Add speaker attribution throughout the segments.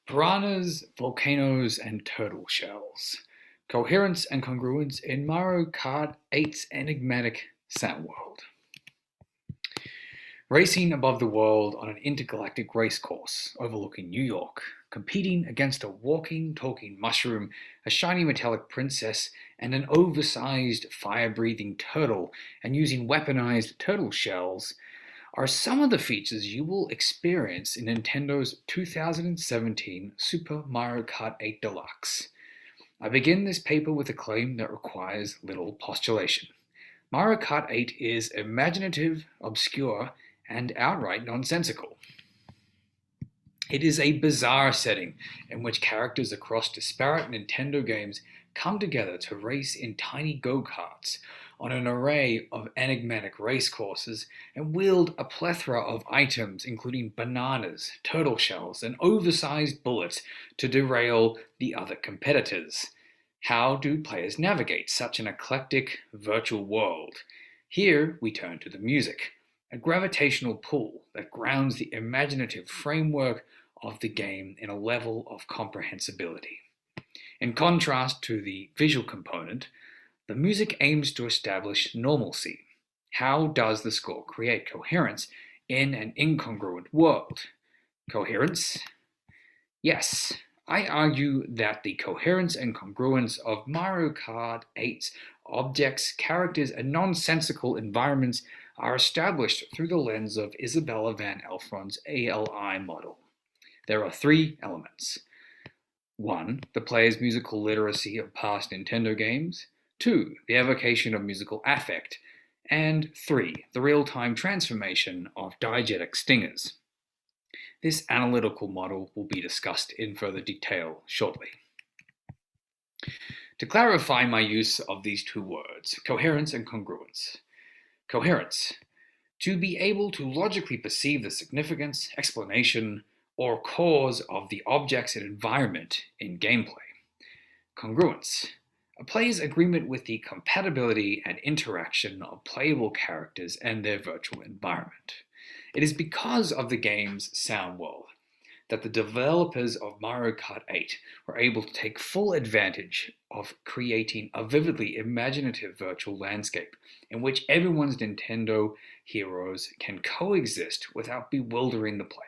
Speaker 1: Piranhas, volcanoes, and turtle shells. Coherence and congruence in Mario Kart 8's enigmatic sound world. Racing above the world on an intergalactic racecourse overlooking New York, competing against a walking, talking mushroom, a shiny metallic princess, and an oversized fire-breathing turtle, and using weaponized turtle shells are some of the features you will experience in Nintendo's 2017 Super Mario Kart 8 Deluxe. I begin this paper with a claim that requires little postulation. Mario Kart 8 is imaginative, obscure, and outright nonsensical. It is a bizarre setting in which characters across disparate Nintendo games come together to race in tiny go-karts on an array of enigmatic racecourses and wield a plethora of items including bananas, turtle shells, and oversized bullets to derail the other competitors. How do players navigate such an eclectic virtual world? Here we turn to the music, a gravitational pull that grounds the imaginative framework of the game in a level of comprehensibility. In contrast to the visual component, the music aims to establish normalcy. How does the score create coherence in an incongruent world? Coherence? Yes, I argue that the coherence and congruence of Mario Kart 8's objects, characters, and nonsensical environments are established through the lens of Isabella van Elferen's ALI model. There are three elements. 1. The player's musical literacy of past Nintendo games. 2. The evocation of musical affect. And 3. The real-time transformation of diegetic stingers. This analytical model will be discussed in further detail shortly. To clarify my use of these two words, coherence and congruence. Coherence. To be able to logically perceive the significance, explanation, or cause of the objects and environment in gameplay. Congruence. A player's agreement with the compatibility and interaction of playable characters and their virtual environment. It is because of the game's sound world that the developers of Mario Kart 8 were able to take full advantage of creating a vividly imaginative virtual landscape in which everyone's Nintendo heroes can coexist without bewildering the player.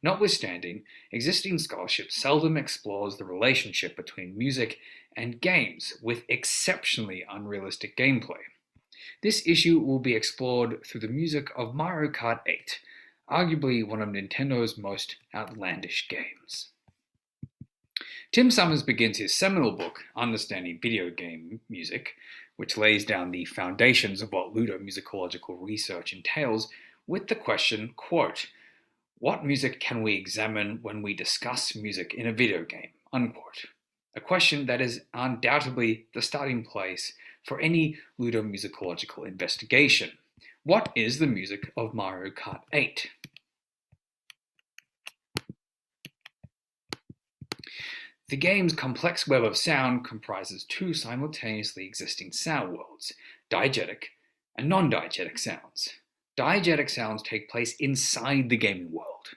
Speaker 1: Notwithstanding, existing scholarship seldom explores the relationship between music and games with exceptionally unrealistic gameplay. This issue will be explored through the music of Mario Kart 8, arguably one of Nintendo's most outlandish games. Tim Summers begins his seminal book, Understanding Video Game Music, which lays down the foundations of what ludomusicological research entails, with the question, quote, "What music can we examine when we discuss music in a video game?" Unquote. A question that is undoubtedly the starting place for any ludomusicological investigation. What is the music of Mario Kart 8? The game's complex web of sound comprises two simultaneously existing sound worlds, diegetic and non-diegetic sounds. Diegetic sounds take place inside the gaming world,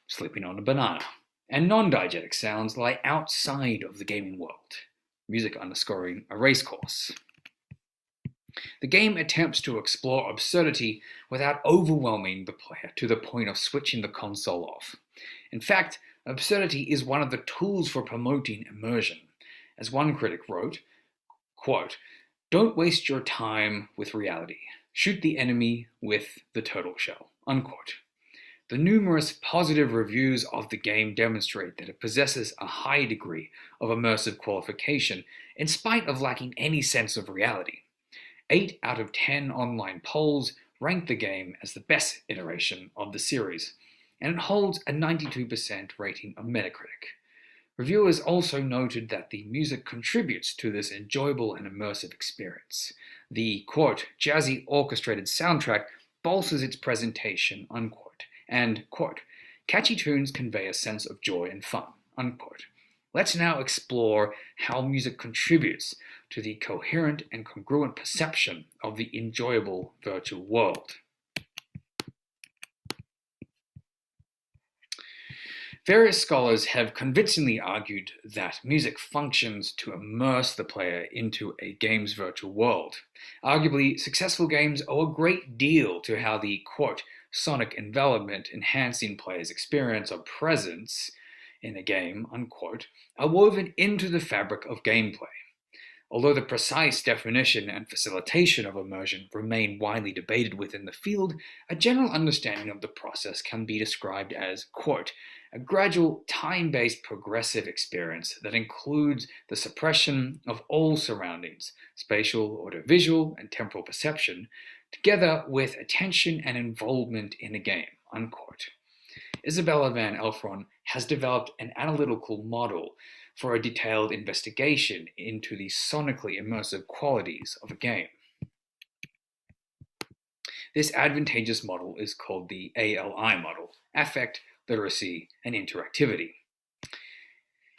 Speaker 1: sleeping on a banana, and non-diegetic sounds lie outside of the gaming world, music underscoring a racecourse. The game attempts to explore absurdity without overwhelming the player to the point of switching the console off. In fact, absurdity is one of the tools for promoting immersion. As one critic wrote, quote, "Don't waste your time with reality. Shoot the enemy with the turtle shell." Unquote. The numerous positive reviews of the game demonstrate that it possesses a high degree of immersive qualification in spite of lacking any sense of reality. 8 out of 10 online polls rank the game as the best iteration of the series, and it holds a 92% rating on Metacritic. Reviewers also noted that the music contributes to this enjoyable and immersive experience. The, quote, "jazzy orchestrated soundtrack bolsters its presentation," unquote, and, quote, "catchy tunes convey a sense of joy and fun," unquote. Let's now explore how music contributes to the coherent and congruent perception of the enjoyable virtual world. Various scholars have convincingly argued that music functions to immerse the player into a game's virtual world. Arguably, successful games owe a great deal to how the, quote, sonic envelopment enhancing players' experience of presence in a game, unquote, are woven into the fabric of gameplay. Although the precise definition and facilitation of immersion remain widely debated within the field, a general understanding of the process can be described as, quote, a gradual, time-based progressive experience that includes the suppression of all surroundings, spatial, audiovisual, and temporal perception, together with attention and involvement in a game, unquote. Isabella van Elferen has developed an analytical model for a detailed investigation into the sonically immersive qualities of a game. This advantageous model is called the ALI model, affect, literacy, and interactivity.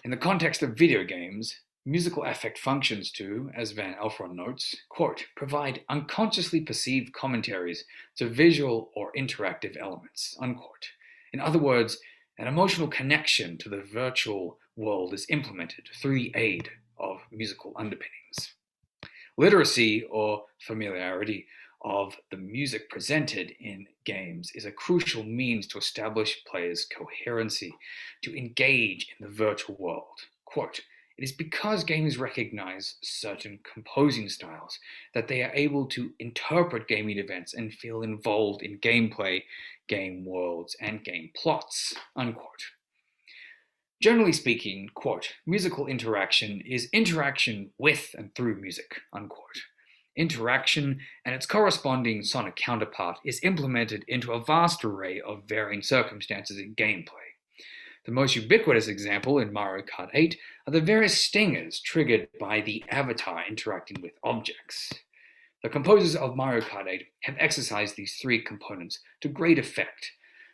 Speaker 1: In the context of video games, musical affect functions to, as Van Elferen notes, quote, provide unconsciously perceived commentaries to visual or interactive elements, unquote. In other words, an emotional connection to the virtual world is implemented through the aid of musical underpinnings. Literacy, or familiarity of the music presented in games, is a crucial means to establish players' coherency to engage in the virtual world. Quote, it is because games recognize certain composing styles that they are able to interpret gaming events and feel involved in gameplay, game worlds, and game plots, unquote. Generally speaking, quote, musical interaction is interaction with and through music, unquote. Interaction and its corresponding sonic counterpart is implemented into a vast array of varying circumstances in gameplay. The most ubiquitous example in Mario Kart 8 are the various stingers triggered by the avatar interacting with objects. The composers of Mario Kart 8 have exercised these three components to great effect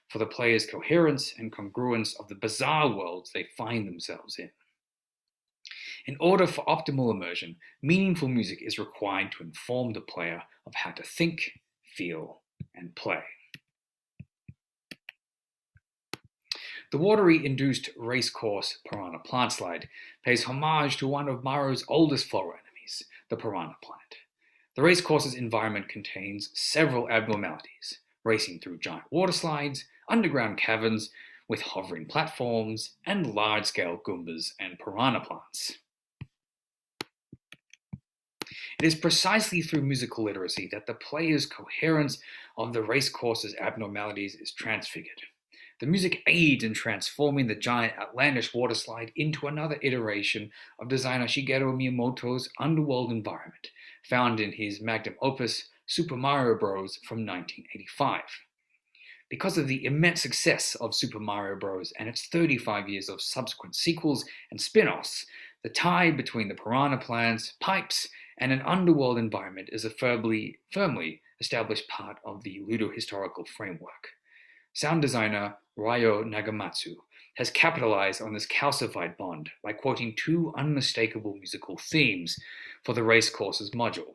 Speaker 1: for the player's coherence and congruence of the bizarre worlds they find themselves in. In order for optimal immersion, meaningful music is required to inform the player of how to think, feel, and play. The watery-induced racecourse Piranha Plant Slide pays homage to one of Mario's oldest flora enemies, the Piranha Plant. The racecourse's environment contains several abnormalities, racing through giant water slides, underground caverns with hovering platforms, and large-scale Goombas and piranha plants. It is precisely through musical literacy that the player's coherence of the racecourse's abnormalities is transfigured. The music aids in transforming the giant outlandish water slide into another iteration of designer Shigeru Miyamoto's underworld environment, found in his magnum opus Super Mario Bros. From 1985. Because of the immense success of Super Mario Bros. And its 35 years of subsequent sequels and spin-offs, the tie between the piranha plants, pipes, and an underworld environment is a firmly established part of the ludohistorical framework. Sound designer Ryo Nagamatsu has capitalized on this calcified bond by quoting two unmistakable musical themes for the racecourses module,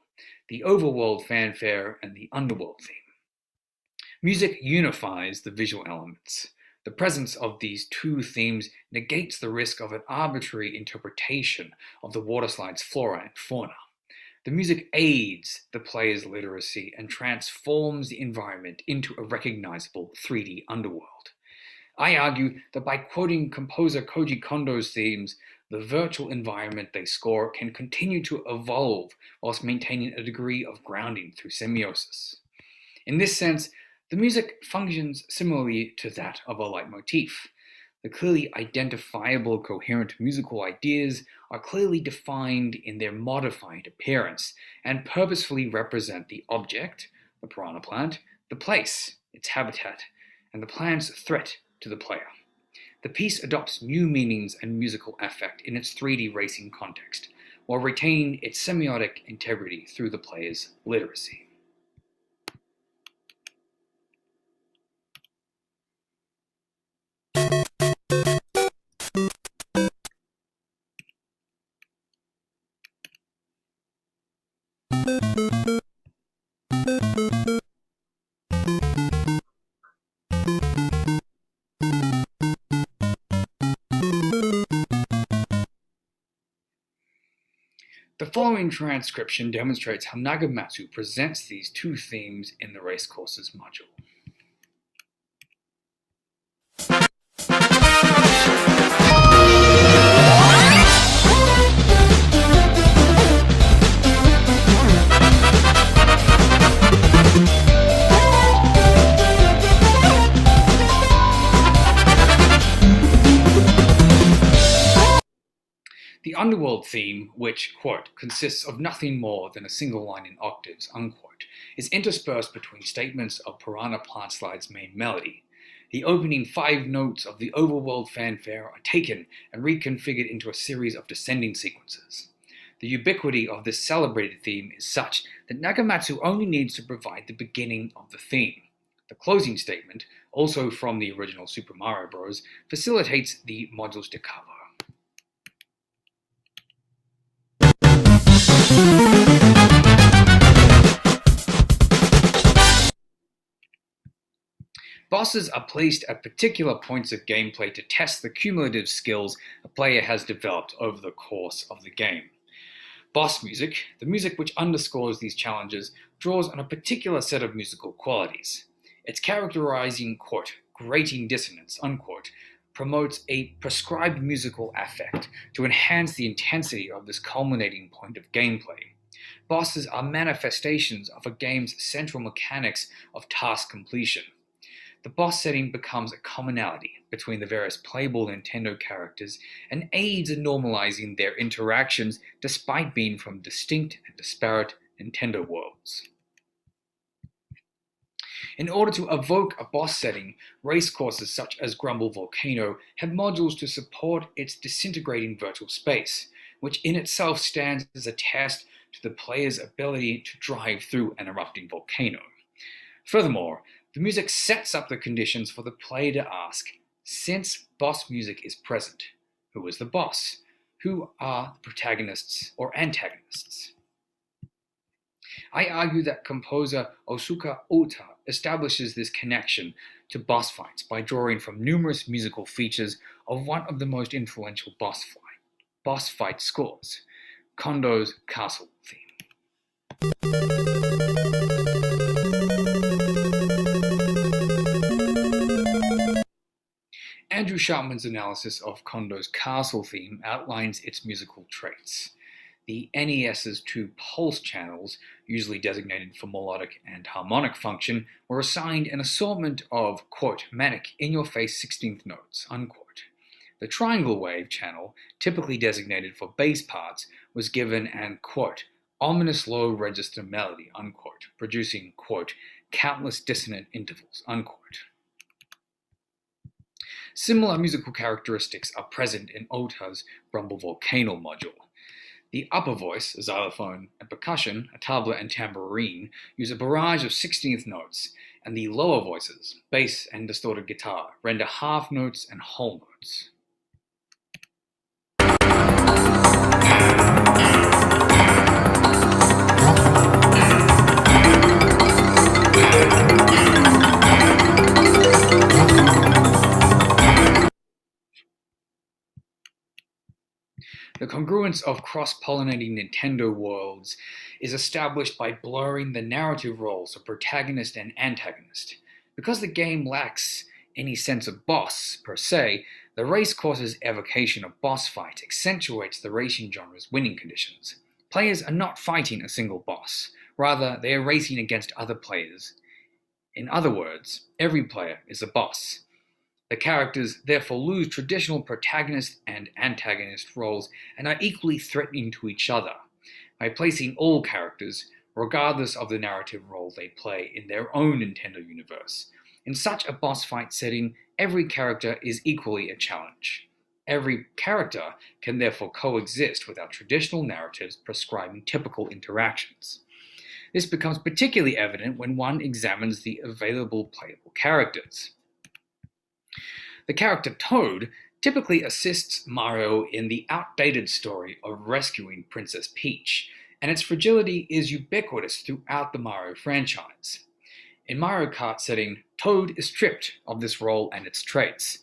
Speaker 1: the overworld fanfare and the underworld theme. Music unifies the visual elements. The presence of these two themes negates the risk of an arbitrary interpretation of the waterslide's flora and fauna. The music aids the player's literacy and transforms the environment into a recognizable 3D underworld. I argue that by quoting composer Koji Kondo's themes, the virtual environment they score can continue to evolve whilst maintaining a degree of grounding through semiosis. In this sense, the music functions similarly to that of a leitmotif. The clearly identifiable coherent musical ideas are clearly defined in their modified appearance and purposefully represent the object, the piranha plant, the place, its habitat, and the plant's threat to the player. The piece adopts new meanings and musical affect in its 3D racing context, while retaining its semiotic integrity through the player's literacy. The following transcription demonstrates how Nagamatsu presents these two themes in the racecourses module. The underworld theme, which, quote, consists of nothing more than a single line in octaves, unquote, is interspersed between statements of Piranha Plant Slide's main melody. The opening 5 notes of the overworld fanfare are taken and reconfigured into a series of descending sequences. The ubiquity of this celebrated theme is such that Nagamatsu only needs to provide the beginning of the theme. The closing statement, also from the original Super Mario Bros., facilitates the module's decover. Bosses are placed at particular points of gameplay to test the cumulative skills a player has developed over the course of the game. Boss music, the music which underscores these challenges, draws on a particular set of musical qualities. Its characterizing, quote, grating dissonance, unquote, promotes a prescribed musical affect to enhance the intensity of this culminating point of gameplay. Bosses are manifestations of a game's central mechanics of task completion. The boss setting becomes a commonality between the various playable Nintendo characters and aids in normalizing their interactions despite being from distinct and disparate Nintendo worlds. In order to evoke a boss setting, racecourses such as Grumble Volcano have modules to support its disintegrating virtual space, which in itself stands as a test to the player's ability to drive through an erupting volcano. Furthermore, the music sets up the conditions for the player to ask, since boss music is present, who is the boss? Who are the protagonists or antagonists? I argue that composer Osuka Ota establishes this connection to boss fights by drawing from numerous musical features of one of the most influential boss fight scores, Kondo's castle theme. Andrew Schartmann's analysis of Kondo's castle theme outlines its musical traits. The NES's 2 pulse channels, usually designated for melodic and harmonic function, were assigned an assortment of, quote, manic, in-your-face 16th notes, unquote. The triangle wave channel, typically designated for bass parts, was given an, quote, ominous low register melody, unquote, producing, quote, countless dissonant intervals, unquote. Similar musical characteristics are present in Ota's Grumble Volcano module. The upper voice, xylophone, and percussion, a tabla and tambourine, use a barrage of 16th notes, and the lower voices, bass and distorted guitar, render half notes and whole notes. The congruence of cross-pollinating Nintendo worlds is established by blurring the narrative roles of protagonist and antagonist. Because the game lacks any sense of boss, per se, the racecourse's evocation of boss fight accentuates the racing genre's winning conditions. Players are not fighting a single boss. Rather, they are racing against other players. In other words, every player is a boss. The characters therefore lose traditional protagonist and antagonist roles and are equally threatening to each other by placing all characters, regardless of the narrative role they play in their own Nintendo universe. In such a boss fight setting, every character is equally a challenge. Every character can therefore coexist without traditional narratives prescribing typical interactions. This becomes particularly evident when one examines the available playable characters. The character Toad typically assists Mario in the outdated story of rescuing Princess Peach, and its fragility is ubiquitous throughout the Mario franchise. In Mario Kart setting, Toad is stripped of this role and its traits.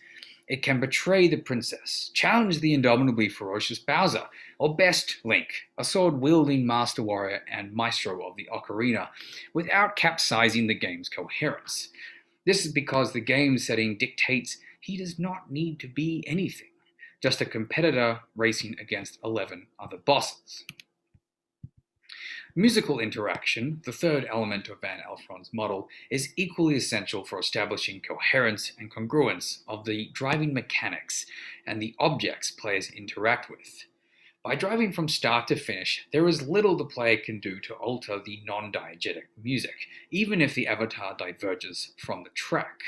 Speaker 1: It can betray the princess, challenge the indomitably ferocious Bowser, or best, Link, a sword-wielding master warrior and maestro of the ocarina, without capsizing the game's coherence. This is because the game setting dictates he does not need to be anything, just a competitor racing against 11 other bosses. Musical interaction, the third element of Van Elferen's model, is equally essential for establishing coherence and congruence of the driving mechanics and the objects players interact with. By driving from start to finish, there is little the player can do to alter the non-diegetic music, even if the avatar diverges from the track.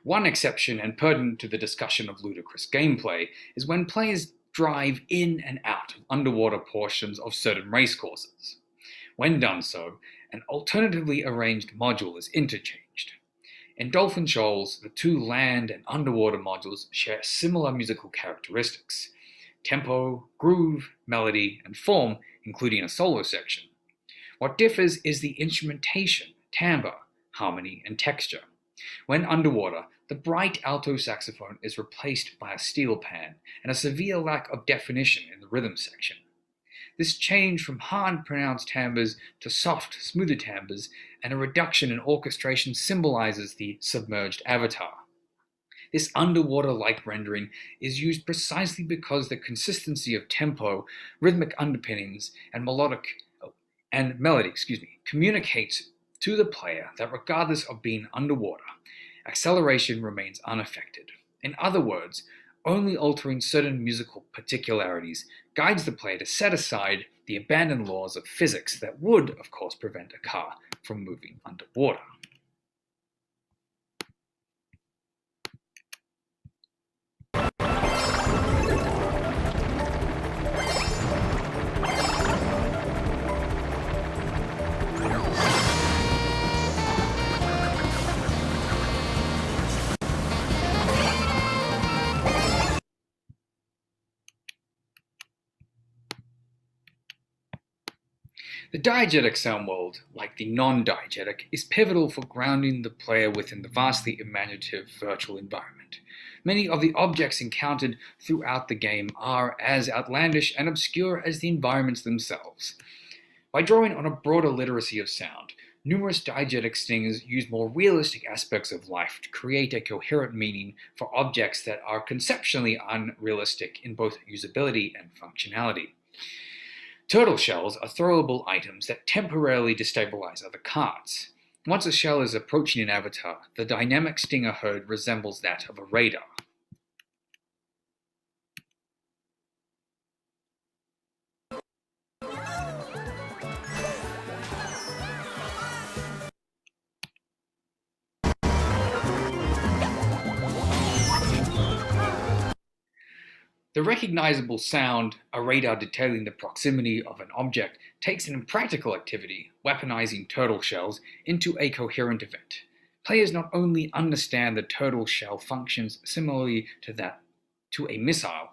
Speaker 1: One exception, and pertinent to the discussion of ludicrous gameplay, is when players drive in and out of underwater portions of certain racecourses. When done so, an alternatively arranged module is interchanged. In Dolphin Shoals, the two land and underwater modules share similar musical characteristics: tempo, groove, melody, and form, including a solo section. What differs is the instrumentation, timbre, harmony, and texture. When underwater, the bright alto saxophone is replaced by a steel pan and a severe lack of definition in the rhythm section. This change from hard pronounced timbres to soft, smoother timbres and a reduction in orchestration symbolizes the submerged avatar. This underwater-like rendering is used precisely because the consistency of tempo, rhythmic underpinnings, and melody communicates to the player that regardless of being underwater, acceleration remains unaffected. In other words, only altering certain musical particularities guides the player to set aside the abandoned laws of physics that would, of course, prevent a car from moving underwater. The diegetic sound world, like the non-diegetic, is pivotal for grounding the player within the vastly imaginative virtual environment. Many of the objects encountered throughout the game are as outlandish and obscure as the environments themselves. By drawing on a broader literacy of sound, numerous diegetic singers use more realistic aspects of life to create a coherent meaning for objects that are conceptually unrealistic in both usability and functionality. Turtle shells are throwable items that temporarily destabilize other carts. Once a shell is approaching an avatar, the dynamic stinger heard resembles that of a radar. The recognizable sound, a radar detailing the proximity of an object, takes an impractical activity, weaponizing turtle shells, into a coherent event. Players not only understand the turtle shell functions similarly to a missile,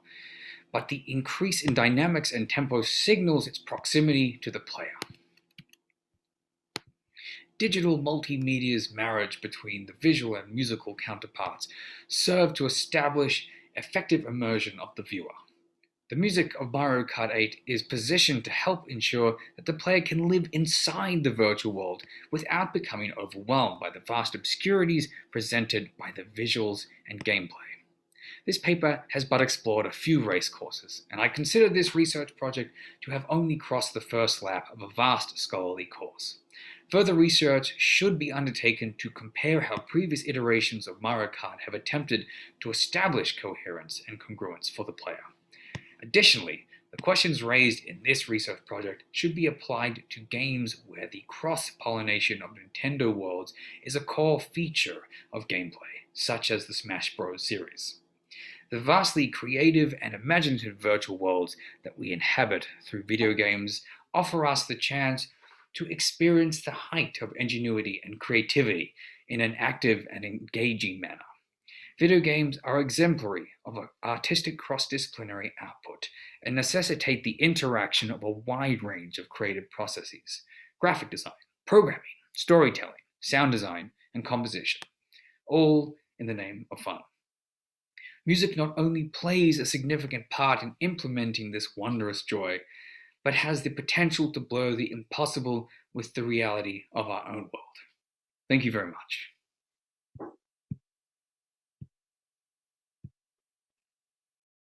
Speaker 1: but the increase in dynamics and tempo signals its proximity to the player. Digital multimedia's marriage between the visual and musical counterparts serve to establish effective immersion of the viewer. The music of Mario Kart 8 is positioned to help ensure that the player can live inside the virtual world without becoming overwhelmed by the vast obscurities presented by the visuals and gameplay. This paper has but explored a few race courses, and I consider this research project to have only crossed the first lap of a vast scholarly course. Further research should be undertaken to compare how previous iterations of Mario Kart have attempted to establish coherence and congruence for the player. Additionally, the questions raised in this research project should be applied to games where the cross-pollination of Nintendo worlds is a core feature of gameplay, such as the Smash Bros. Series. The vastly creative and imaginative virtual worlds that we inhabit through video games offer us the chance to experience the height of ingenuity and creativity in an active and engaging manner. Video games are exemplary of artistic cross-disciplinary output and necessitate the interaction of a wide range of creative processes: graphic design, programming, storytelling, sound design, and composition, all in the name of fun. Music not only plays a significant part in implementing this wondrous joy, but has the potential to blur the impossible with the reality of our own world. Thank you very much.